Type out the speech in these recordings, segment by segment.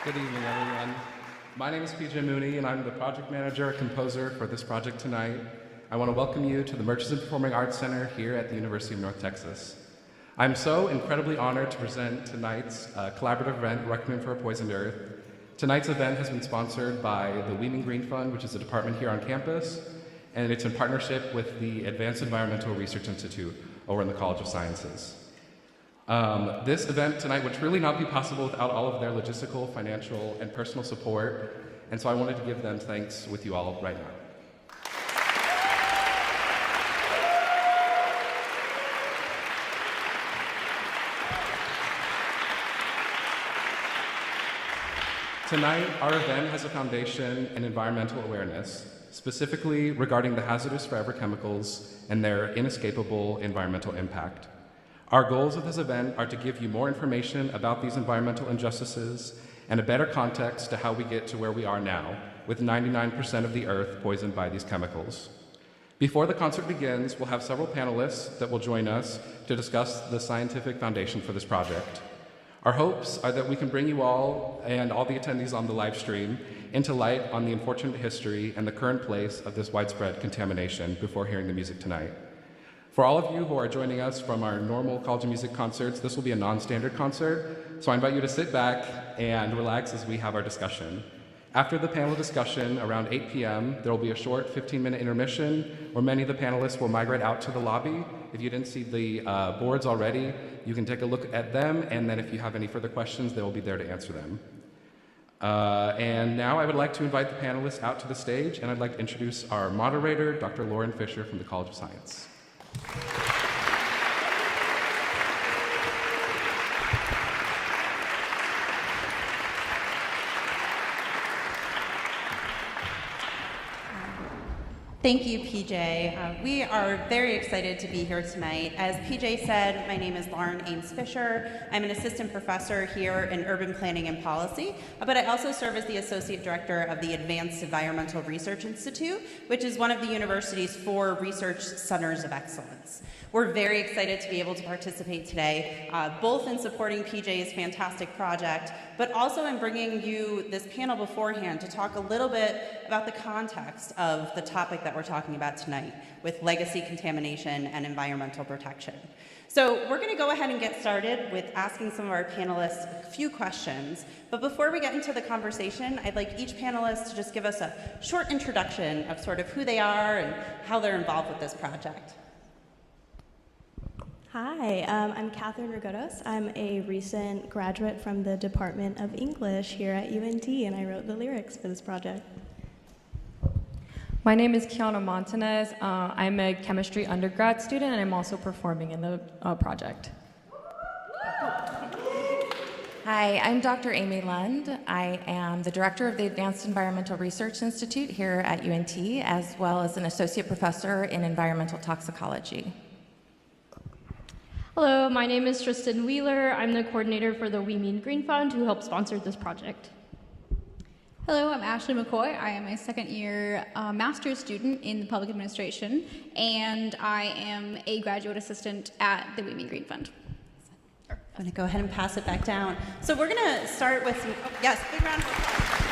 Good evening, everyone. My name is PJ Mooney, and I'm the project manager and composer for this project tonight. I want to welcome you to the Murchison Performing Arts Center here at the University of North Texas. I'm so incredibly honored to present tonight's collaborative event, Requiem for a Poisoned Earth. Tonight's event has been sponsored by the We Mean Green Fund, which is a department here on campus, and it's in partnership with the Advanced Environmental Research Institute over in the College of Sciences. This event tonight would really not be possible without all of their logistical, financial, and personal support, and so I wanted to give them thanks with you all right now. Tonight, our event has a foundation in environmental awareness, specifically regarding the hazardous forever chemicals and their inescapable environmental impact. Our goals of this event are to give you more information about these environmental injustices and a better context to how we get to where we are now, with 99% of the earth poisoned by these chemicals. Before the concert begins, we'll have several panelists that will join us to discuss the scientific foundation for this project. Our hopes are that we can bring you all and all the attendees on the live stream into light on the unfortunate history and the current place of this widespread contamination before hearing the music tonight. For all of you who are joining us from our normal College of Music concerts, this will be a non-standard concert, so I invite you to sit back and relax as we have our discussion. After the panel discussion, around 8 p.m., there will be a short 15-minute intermission where many of the panelists will migrate out to the lobby. If you didn't see the boards already, you can take a look at them, and then if you have any further questions, they will be there to answer them. And now I would like to invite the panelists out to the stage, and I'd like to introduce our moderator, Dr. Lauren Fisher from the College of Science. Thank you, PJ. We are very excited to be here tonight. As PJ said, my name is Lauren Ames Fisher. I'm an assistant professor here in urban planning and policy, but I also serve as the associate director of the Advanced Environmental Research Institute, which is one of the university's 4 research centers of excellence. We're very excited to be able to participate today, both in supporting PJ's fantastic project, but also in bringing you this panel beforehand to talk a little bit about the context of the topic that we're talking about tonight with legacy contamination and environmental protection. So we're going to go ahead and get started with asking some of our panelists a few questions. But before we get into the conversation, I'd like each panelist to just give us a short introduction of sort of who they are and how they're involved with this project. Hi, I'm Catherine Rigodos. I'm a recent graduate from the Department of English here at UNT, and I wrote the lyrics for this project. My name is Kiana Montanez. I'm a chemistry undergrad student, and I'm also performing in the project. Hi, I'm Dr. Amy Lund. I am the director of the Advanced Environmental Research Institute here at UNT, as well as an associate professor in environmental toxicology. Hello, my name is Tristan Wheeler. I'm the coordinator for the We Mean Green Fund, who helped sponsor this project. Hello, I'm Ashley McCoy. I am a second-year master's student in public administration, and I am a graduate assistant at the We Mean Green Fund. I'm going to go ahead and pass it back down. So we're going to start with some, yes, big round of applause.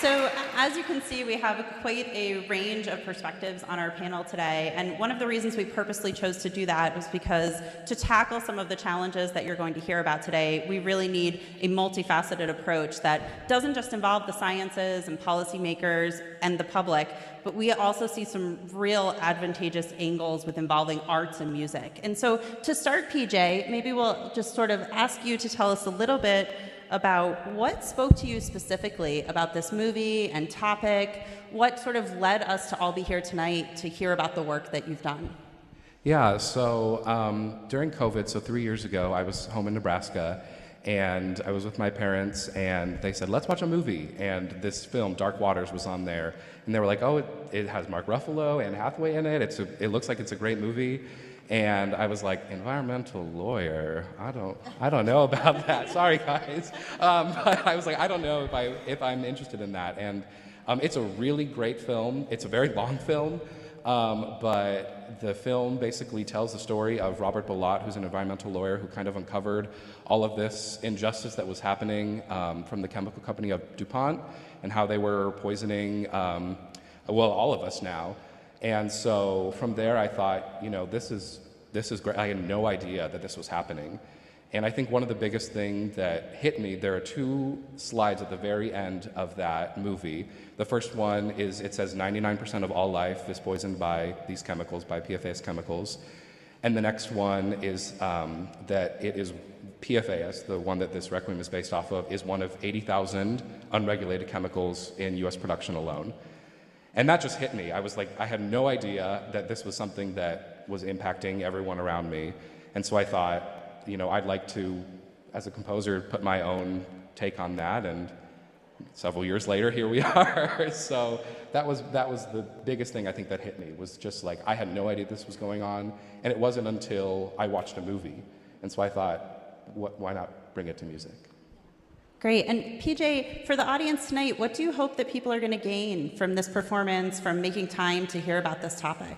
So as you can see, we have quite a range of perspectives on our panel today, and one of the reasons we purposely chose to do that was because to tackle some of the challenges that you're going to hear about today, we really need a multifaceted approach that doesn't just involve the sciences and policymakers and the public, but we also see some real advantageous angles with involving arts and music. And so to start, PJ, maybe we'll just sort of ask you to tell us a little bit about what spoke to you specifically about this movie and topic, what sort of led us to all be here tonight to hear about the work that you've done. Yeah, so during COVID, so 3 years ago, I was home in Nebraska, and I was with my parents, and they said, let's watch a movie. And this film, Dark Waters, was on there. And they were like, oh, it has Mark Ruffalo and Hathaway in it. It looks like it's a great movie. And I was like, environmental lawyer? I don't know about that. Sorry, guys. But I was like, I don't know if I'm interested in that. And it's a really great film. It's a very long film. But the film basically tells the story of Robert Bilott, who's an environmental lawyer who kind of uncovered all of this injustice that was happening from the chemical company of DuPont and how they were poisoning, all of us now. And so from there, I thought, this is great. I had no idea that this was happening. And I think one of the biggest things that hit me, there are 2 slides at the very end of that movie. The first one is, it says 99% of all life is poisoned by these chemicals, by PFAS chemicals. And the next one is that it is PFAS, the one that this Requiem is based off of, is one of 80,000 unregulated chemicals in US production alone. And that just hit me. I was like, I had no idea that this was something that was impacting everyone around me. And so I thought, I'd like to, as a composer, put my own take on that. And several years later, here we are. So that was the biggest thing I think that hit me, was just like, I had no idea this was going on. And it wasn't until I watched a movie. And so I thought, why not bring it to music? Great. And PJ, for the audience tonight, what do you hope that people are going to gain from this performance, from making time to hear about this topic?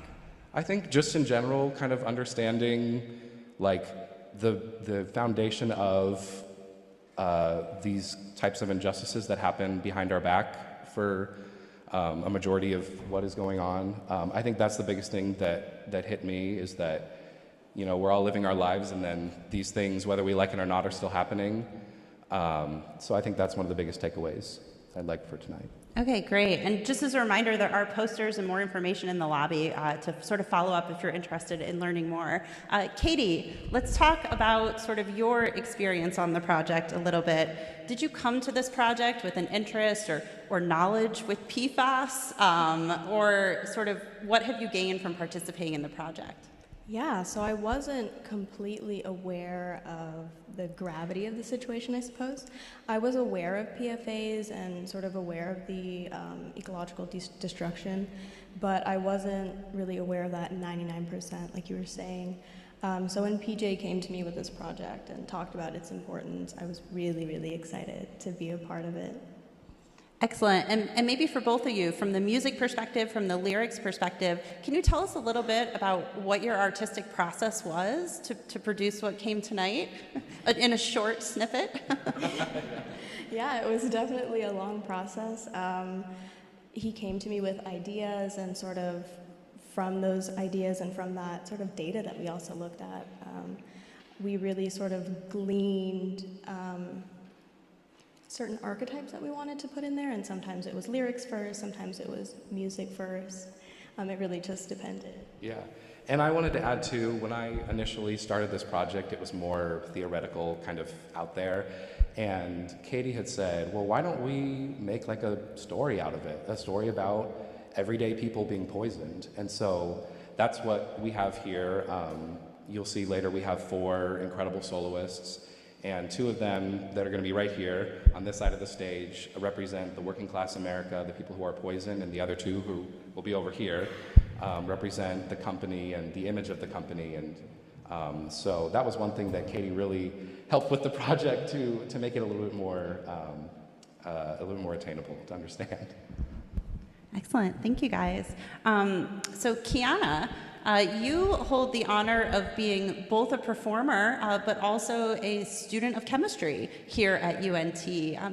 I think just in general, kind of understanding the foundation of these types of injustices that happen behind our back for a majority of what is going on. I think that's the biggest thing that hit me, is that we're all living our lives, and then these things, whether we like it or not, are still happening. So I think that's one of the biggest takeaways I'd like for tonight. Okay, great. And just as a reminder, there are posters and more information in the lobby to sort of follow up if you're interested in learning more. Katie, let's talk about sort of your experience on the project a little bit. Did you come to this project with an interest or knowledge with PFAS? Or sort of what have you gained from participating in the project? Yeah, so I wasn't completely aware of the gravity of the situation, I suppose. I was aware of PFAS and sort of aware of the ecological destruction, but I wasn't really aware of that 99%, like you were saying. So when PJ came to me with this project and talked about its importance, I was really, really excited to be a part of it. Excellent. And maybe for both of you, from the music perspective, from the lyrics perspective, can you tell us a little bit about what your artistic process was to produce what came tonight in a short snippet? Yeah, it was definitely a long process. He came to me with ideas, and sort of from those ideas and from that sort of data that we also looked at, we really sort of gleaned certain archetypes that we wanted to put in there, and sometimes it was lyrics first, sometimes it was music first. It really just depended. Yeah, and I wanted to add too, when I initially started this project, it was more theoretical, kind of out there, and Katie had said, well, why don't we make like a story out of it, a story about everyday people being poisoned? And so that's what we have here. You'll see later we have 4 incredible soloists, and 2 of them that are going to be right here on this side of the stage represent the working class America, the people who are poisoned, and the other 2 who will be over here represent the company and the image of the company. And so that was one thing that Katie really helped with the project to make it a little bit more attainable to understand. Excellent. Thank you, guys. So Kiana, you hold the honor of being both a performer, but also a student of chemistry here at UNT.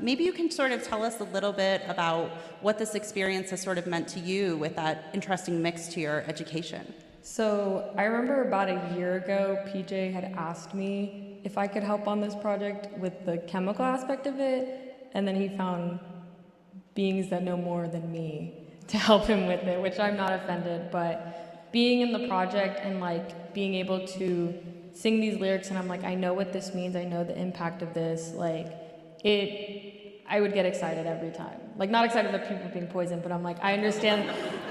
Maybe you can sort of tell us a little bit about what this experience has sort of meant to you with that interesting mix to your education. So I remember about a year ago, PJ had asked me if I could help on this project with the chemical aspect of it, and then he found beings that know more than me to help him with it, which I'm not offended, but being in the project and like being able to sing these lyrics, and I'm like, I know what this means, I know the impact of this, I would get excited every time. Like, not excited that people are being poisoned, but I'm like, I understand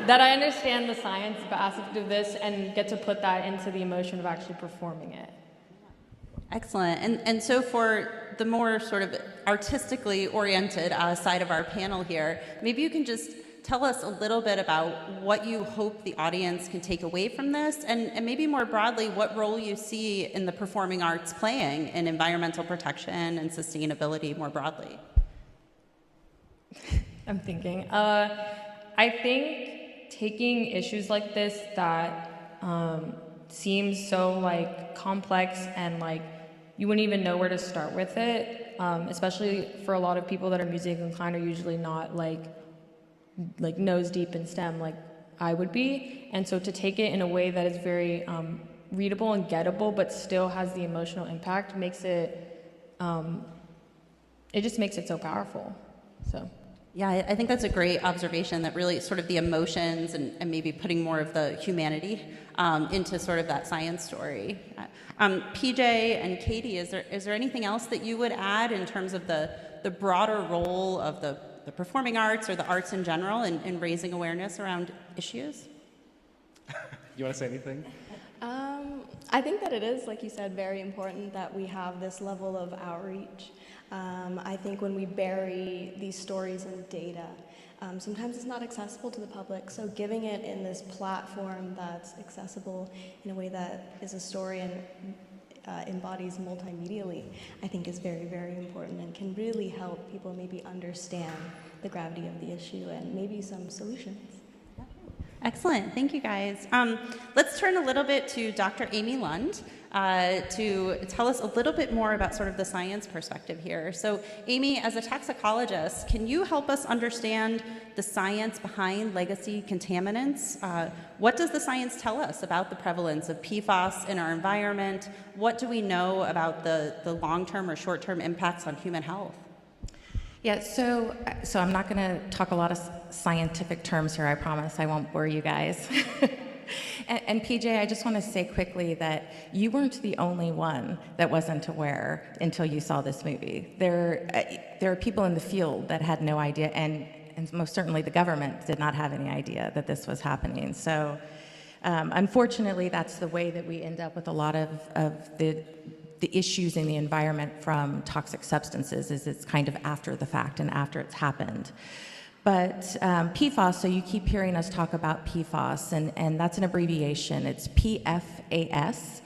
the science aspect of this and get to put that into the emotion of actually performing it. Excellent. And so for the more sort of artistically oriented side of our panel here, maybe you can just tell us a little bit about what you hope the audience can take away from this, and maybe more broadly, what role you see in the performing arts playing in environmental protection and sustainability more broadly. I'm thinking. I think taking issues like this that seem so like complex and like you wouldn't even know where to start with it, especially for a lot of people that are music inclined are usually not like nose deep in STEM like I would be. And so to take it in a way that is very readable and gettable, but still has the emotional impact, makes it, it just makes it so powerful. So. Yeah, I think that's a great observation, that really sort of the emotions and maybe putting more of the humanity into sort of that science story. PJ and Katie, is there anything else that you would add in terms of the broader role of the performing arts or the arts in general in raising awareness around issues? You want to say anything? I think that it is, like you said, very important that we have this level of outreach. I think when we bury these stories in data, sometimes it's not accessible to the public. So giving it in this platform that's accessible in a way that is a story and embodies multimedially, I think is very, very important and can really help people maybe understand the gravity of the issue and maybe some solutions. Excellent. Thank you, guys. Let's turn a little bit to Dr. Amy Lund to tell us a little bit more about sort of the science perspective here. So, Amy, as a toxicologist, can you help us understand the science behind legacy contaminants? What does the science tell us about the prevalence of PFAS in our environment? What do we know about the long-term or short-term impacts on human health? Yeah, so I'm not going to talk a lot of scientific terms here, I promise. I won't bore you guys. and PJ, I just want to say quickly that you weren't the only one that wasn't aware until you saw this movie. There are people in the field that had no idea, and most certainly the government did not have any idea that this was happening. So unfortunately, that's the way that we end up with a lot of the issues in the environment from toxic substances, is it's kind of after the fact and after it's happened. But PFAS, so you keep hearing us talk about PFAS, and that's an abbreviation. It's PFAS,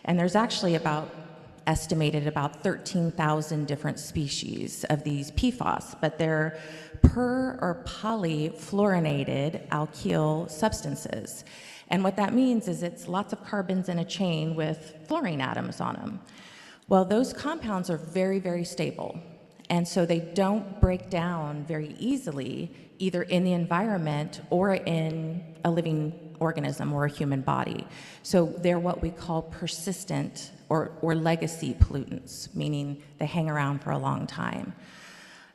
and there's actually estimated about 13,000 different species of these PFAS, but they're per or polyfluorinated alkyl substances. And what that means is it's lots of carbons in a chain with fluorine atoms on them. Well, those compounds are very, very stable. And so they don't break down very easily, either in the environment or in a living organism or a human body. So they're what we call persistent or legacy pollutants, meaning they hang around for a long time.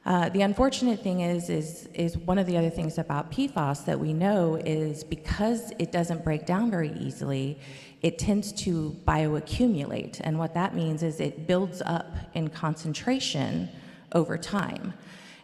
The unfortunate thing is one of the other things about PFAS that we know is because it doesn't break down very easily, it tends to bioaccumulate. And what that means is it builds up in concentration over time.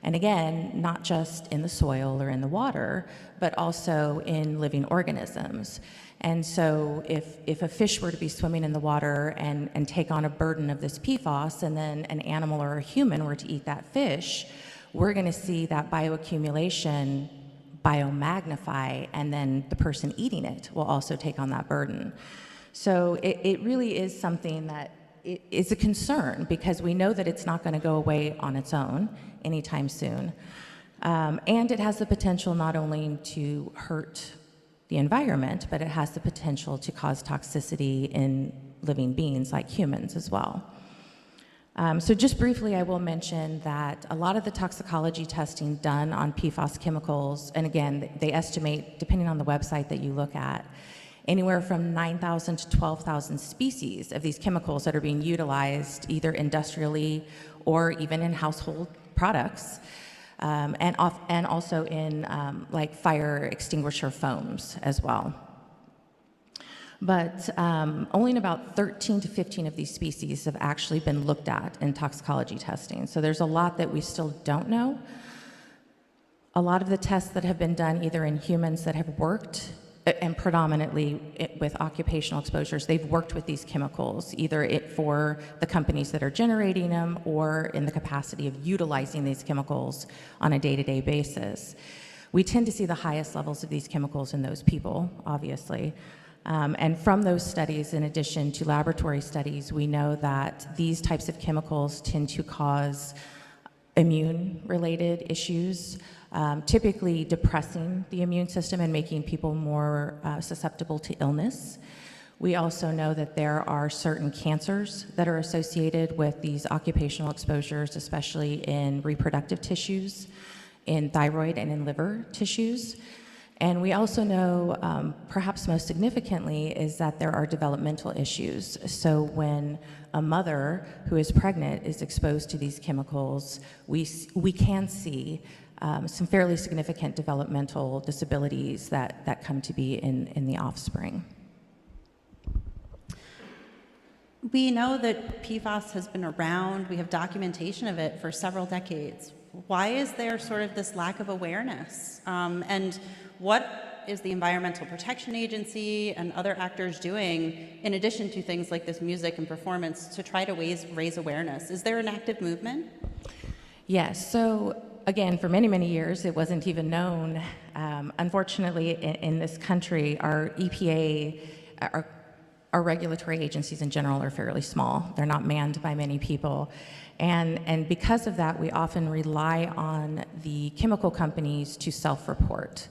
And again, not just in the soil or in the water, but also in living organisms. And so if a fish were to be swimming in the water and take on a burden of this PFAS, and then an animal or a human were to eat that fish, we're going to see that bioaccumulation biomagnify, and then the person eating it will also take on that burden. So it really is something that is a concern, because we know that it's not going to go away on its own anytime soon. And it has the potential not only to hurt the environment, but it has the potential to cause toxicity in living beings like humans as well. So just briefly, I will mention that a lot of the toxicology testing done on PFAS chemicals, and again, they estimate, depending on the website that you look at, anywhere from 9,000 to 12,000 species of these chemicals that are being utilized either industrially or even in household products, and also in like fire extinguisher foams as well. But only in about 13 to 15 of these species have actually been looked at in toxicology testing. So there's a lot that we still don't know. A lot of the tests that have been done either in humans that have worked, and predominantly with occupational exposures, they've worked with these chemicals, either for the companies that are generating them or in the capacity of utilizing these chemicals on a day-to-day basis. We tend to see the highest levels of these chemicals in those people, obviously. And from those studies, in addition to laboratory studies, we know that these types of chemicals tend to cause immune-related issues, typically depressing the immune system and making people more susceptible to illness. We also know that there are certain cancers that are associated with these occupational exposures, especially in reproductive tissues, in thyroid and in liver tissues. And we also know, perhaps most significantly, is that there are developmental issues. So when a mother who is pregnant is exposed to these chemicals, we can see some fairly significant developmental disabilities that come to be in the offspring. We know that PFAS has been around. We have documentation of it for several decades. Why is there sort of this lack of awareness? And what is the Environmental Protection Agency and other actors doing, in addition to things like this music and performance, to try to raise awareness? Is there an active movement? Yes. So again, for many, many years, it wasn't even known. Unfortunately, in this country, our EPA, our regulatory agencies in general are fairly small. They're not manned by many people. And because of that, we often rely on the chemical companies to self-report.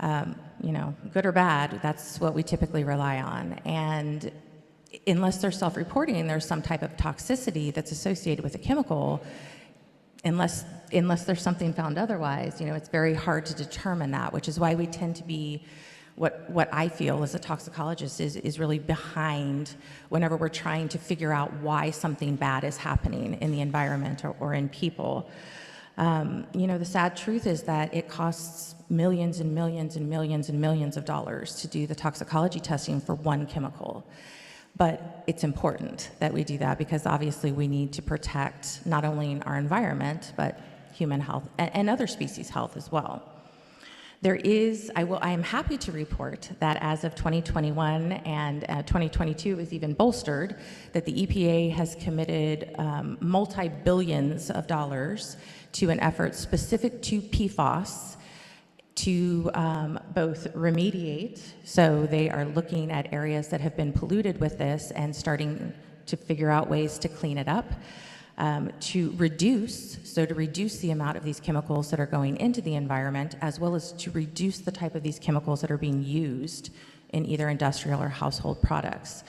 Good or bad, that's what we typically rely on. And unless they're self-reporting, there's some type of toxicity that's associated with a chemical, unless there's something found otherwise, it's very hard to determine that, which is why we tend to be what I feel as a toxicologist is really behind whenever we're trying to figure out why something bad is happening in the environment or in people. The sad truth is that it costs millions and millions and millions and millions of dollars to do the toxicology testing for one chemical. But it's important that we do that because obviously we need to protect not only our environment, but human health and other species' health as well. I am happy to report that as of 2021 and 2022 is even bolstered, that the EPA has committed multi-billions of dollars to an effort specific to PFAS to both remediate, so they are looking at areas that have been polluted with this and starting to figure out ways to clean it up, to reduce the amount of these chemicals that are going into the environment, as well as to reduce the type of these chemicals that are being used in either industrial or household products.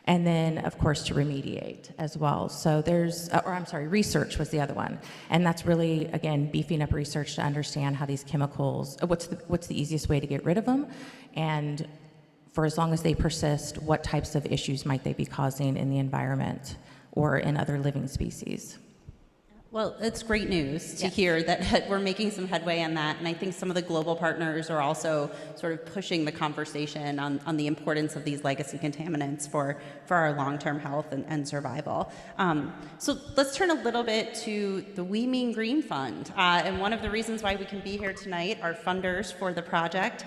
And then, of course, to remediate as well. So research was the other one. And that's really, again, beefing up research to understand how these chemicals, what's the easiest way to get rid of them, and for as long as they persist, what types of issues might they be causing in the environment or in other living species. Well, it's great news to hear that we're making some headway on that, and I think some of the global partners are also sort of pushing the conversation on the importance of these legacy contaminants for our long-term health and survival. So let's turn a little bit to the We Mean Green Fund, and one of the reasons why we can be here tonight are funders for the project.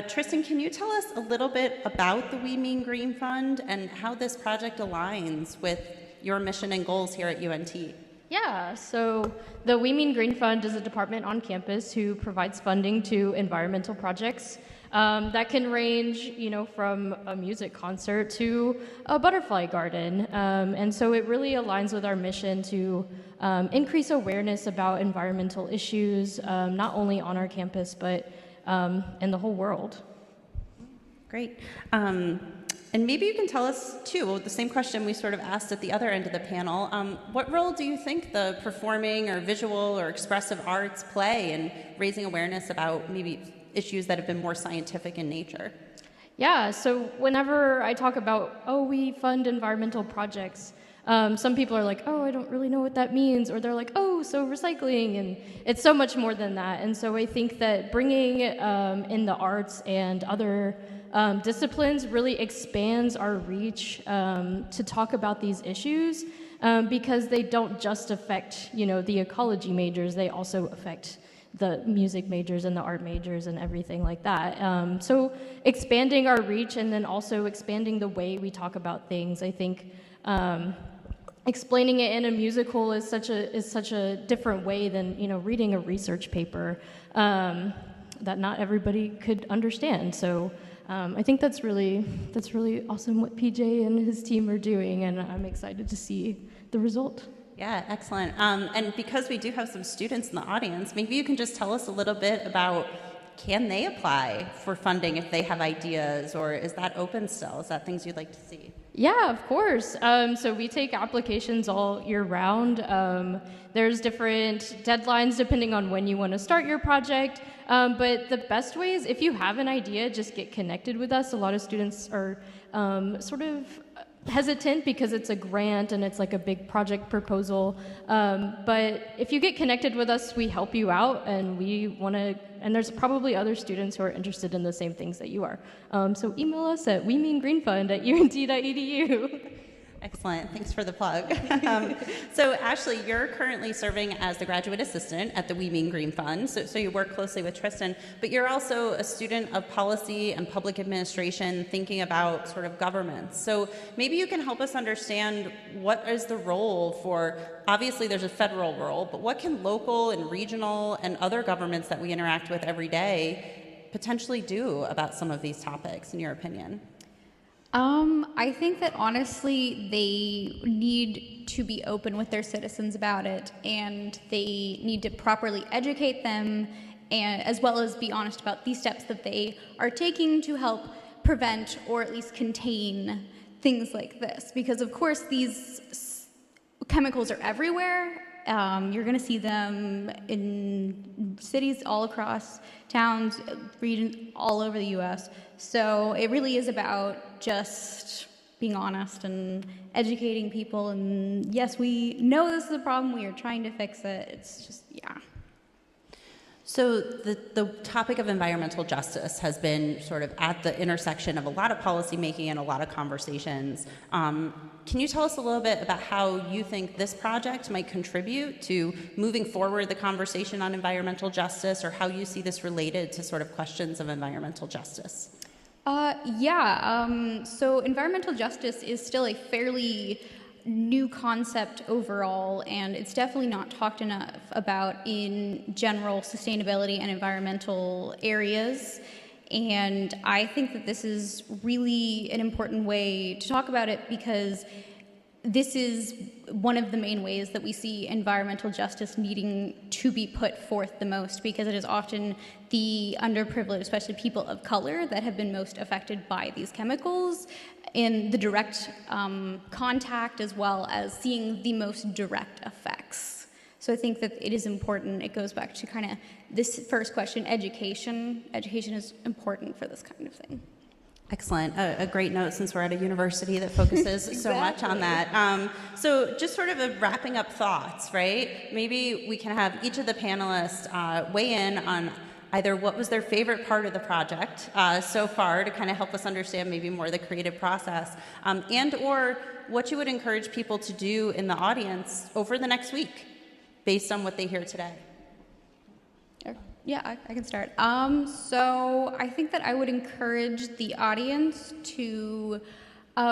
Tristan, can you tell us a little bit about the We Mean Green Fund and how this project aligns with your mission and goals here at UNT? Yeah, so the We Mean Green Fund is a department on campus who provides funding to environmental projects that can range, from a music concert to a butterfly garden. And so it really aligns with our mission to increase awareness about environmental issues, not only on our campus, but in the whole world. Great. And maybe you can tell us, too, the same question we sort of asked at the other end of the panel. What role do you think the performing or visual or expressive arts play in raising awareness about maybe issues that have been more scientific in nature? Yeah, so whenever I talk about, we fund environmental projects, some people are like, I don't really know what that means. Or they're like, so recycling. And it's so much more than that. And so I think that bringing in the arts and other disciplines really expands our reach to talk about these issues because they don't just affect, the ecology majors, they also affect the music majors and the art majors and everything like that. So expanding our reach and then also expanding the way we talk about things, I think explaining it in a musical is such a different way than, reading a research paper that not everybody could understand. So I think that's really awesome what PJ and his team are doing, and I'm excited to see the result. Yeah, excellent. And because we do have some students in the audience, maybe you can just tell us a little bit about, can they apply for funding if they have ideas, or is that open still? Is that things you'd like to see? Yeah, of course. So we take applications all year round. There's different deadlines depending on when you want to start your project. But the best way is if you have an idea, just get connected with us. A lot of students are sort of hesitant because it's a grant and it's like a big project proposal. But if you get connected with us, we help you out, and we want to, and there's probably other students who are interested in the same things that you are. So email us at wemeangreenfund@unt.edu. Excellent. Thanks for the plug. So Ashley, you're currently serving as the graduate assistant at the We Mean Green Fund. So you work closely with Tristan, but you're also a student of policy and public administration, thinking about sort of governments. So maybe you can help us understand, what is the role for, obviously there's a federal role, but what can local and regional and other governments that we interact with every day potentially do about some of these topics, in your opinion? I think that honestly, they need to be open with their citizens about it, and they need to properly educate them, and as well as be honest about these steps that they are taking to help prevent or at least contain things like this. Because of course, these chemicals are everywhere. You're going to see them in cities all across towns, regions all over the U.S. So it really is about just being honest and educating people. And yes, we know this is a problem. We are trying to fix it. It's just, yeah. So the topic of environmental justice has been sort of at the intersection of a lot of policymaking and a lot of conversations. Can you tell us a little bit about how you think this project might contribute to moving forward the conversation on environmental justice, or how you see this related to sort of questions of environmental justice? So environmental justice is still a fairly new concept overall, and it's definitely not talked enough about in general sustainability and environmental areas. And I think that this is really an important way to talk about it, because this is one of the main ways that we see environmental justice needing to be put forth the most, because it is often the underprivileged, especially people of color, that have been most affected by these chemicals in the direct contact, as well as seeing the most direct effects. So I think that it is important. It goes back to kind of this first question, education. Education is important for this kind of thing. Excellent. A great note, since we're at a university that focuses Exactly. so much on that. So just sort of wrapping up thoughts, right? Maybe we can have each of the panelists weigh in on either what was their favorite part of the project so far, to kind of help us understand maybe more the creative process, and or what you would encourage people to do in the audience over the next week based on what they hear today. Yeah, I can start. So I think that I would encourage the audience to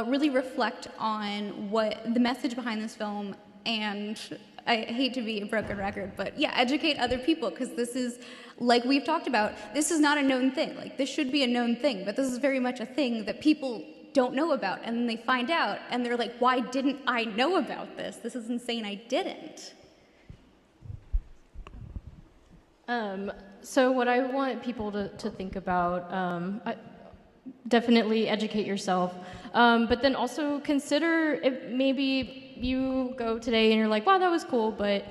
really reflect on what the message behind this film, and I hate to be a broken record, but yeah, educate other people, because this is, like we've talked about, this is not a known thing. Like, this should be a known thing, but this is very much a thing that people don't know about, and then they find out, and they're like, why didn't I know about this? This is insane, I didn't. So what I want people to think about, definitely educate yourself, but then also consider if maybe you go today and you're like, wow, that was cool, but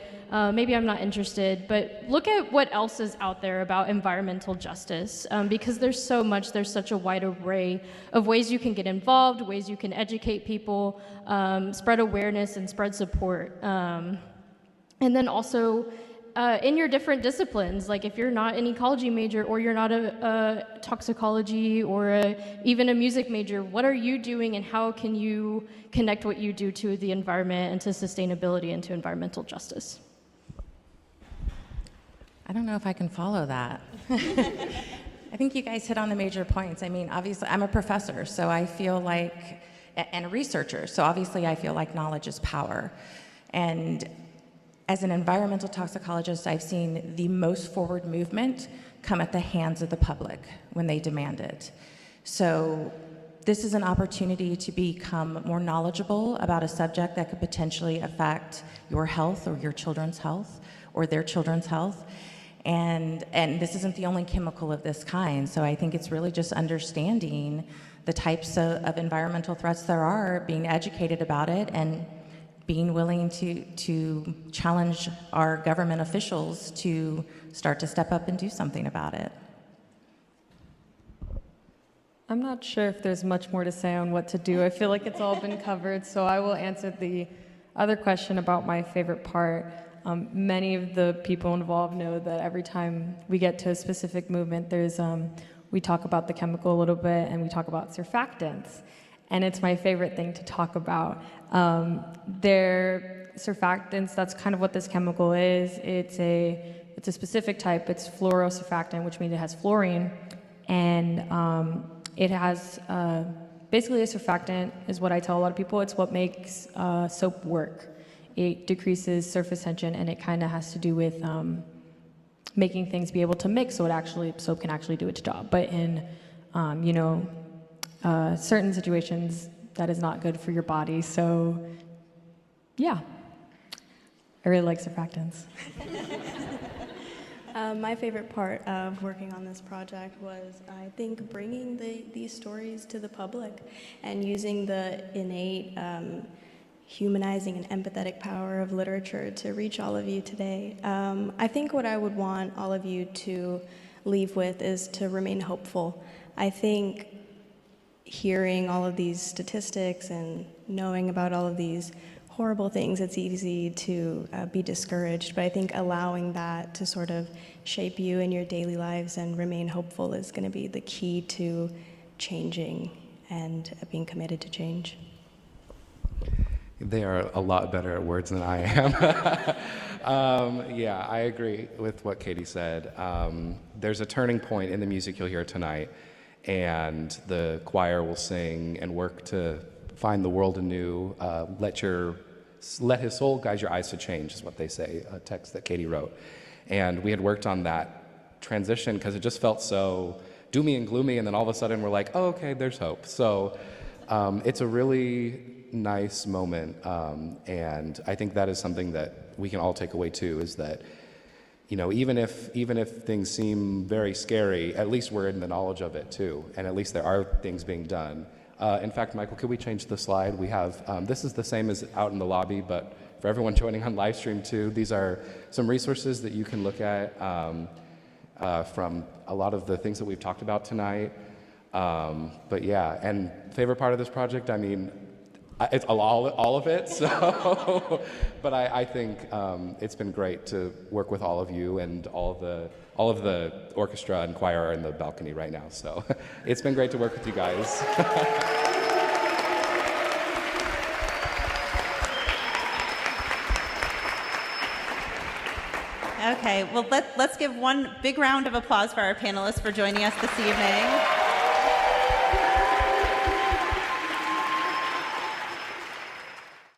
maybe I'm not interested. But look at what else is out there about environmental justice, because there's so much, there's such a wide array of ways you can get involved, ways you can educate people, spread awareness and spread support. And then also, in your different disciplines, like if you're not an ecology major, or you're not a toxicology, or even a music major, what are you doing, and how can you connect what you do to the environment and to sustainability and to environmental justice? I don't know if I can follow that. I think you guys hit on the major points. I mean, obviously, I'm a professor, so I feel like, and a researcher, so obviously I feel like knowledge is power. And as an environmental toxicologist, I've seen the most forward movement come at the hands of the public when they demand it. So this is an opportunity to become more knowledgeable about a subject that could potentially affect your health or your children's health or their children's health. And this isn't the only chemical of this kind, so I think it's really just understanding the types of environmental threats there are, being educated about it, and being willing to challenge our government officials to start to step up and do something about it. I'm not sure if there's much more to say on what to do. I feel like it's all been covered, so I will answer the other question about my favorite part. Many of the people involved know that every time we get to a specific movement, we talk about the chemical a little bit, and we talk about surfactants. And it's my favorite thing to talk about. They're surfactants, that's kind of what this chemical is. It's a specific type. It's fluorosurfactant, which means it has fluorine. And it has, basically a surfactant is what I tell a lot of people. It's what makes soap work. It decreases surface tension, and it kind of has to do with making things be able to mix so soap can actually do its job. But in, certain situations, that is not good for your body. So, yeah, I really like surfactants. My favorite part of working on this project was, I think, bringing these stories to the public and using the innate humanizing and empathetic power of literature to reach all of you today. I think what I would want all of you to leave with is to remain hopeful. I think hearing all of these statistics and knowing about all of these horrible things, it's easy to be discouraged, but I think allowing that to sort of shape you in your daily lives and remain hopeful is going to be the key to changing and being committed to change. They are a lot better at words than I am. Yeah, I agree with what Katie said. There's a turning point in the music you'll hear tonight, and the choir will sing and work to find the world anew. Let his soul guide your eyes to change, is what they say, a text that Katie wrote. And we had worked on that transition because it just felt so doomy and gloomy, and then all of a sudden we're like, oh, okay, there's hope. So it's a really nice moment, and I think that is something that we can all take away too, is that, even if things seem very scary, at least we're in the knowledge of it too, and at least there are things being done. In fact, Michael, could we change the slide? We have, this is the same as out in the lobby, but for everyone joining on live stream too, these are some resources that you can look at from a lot of the things that we've talked about tonight. But yeah, and favorite part of this project, I mean, it's all of it. So, but I think it's been great to work with all of you, and all of the orchestra and choir are in the balcony right now. So, it's been great to work with you guys. Okay, well, let's give one big round of applause for our panelists for joining us this evening.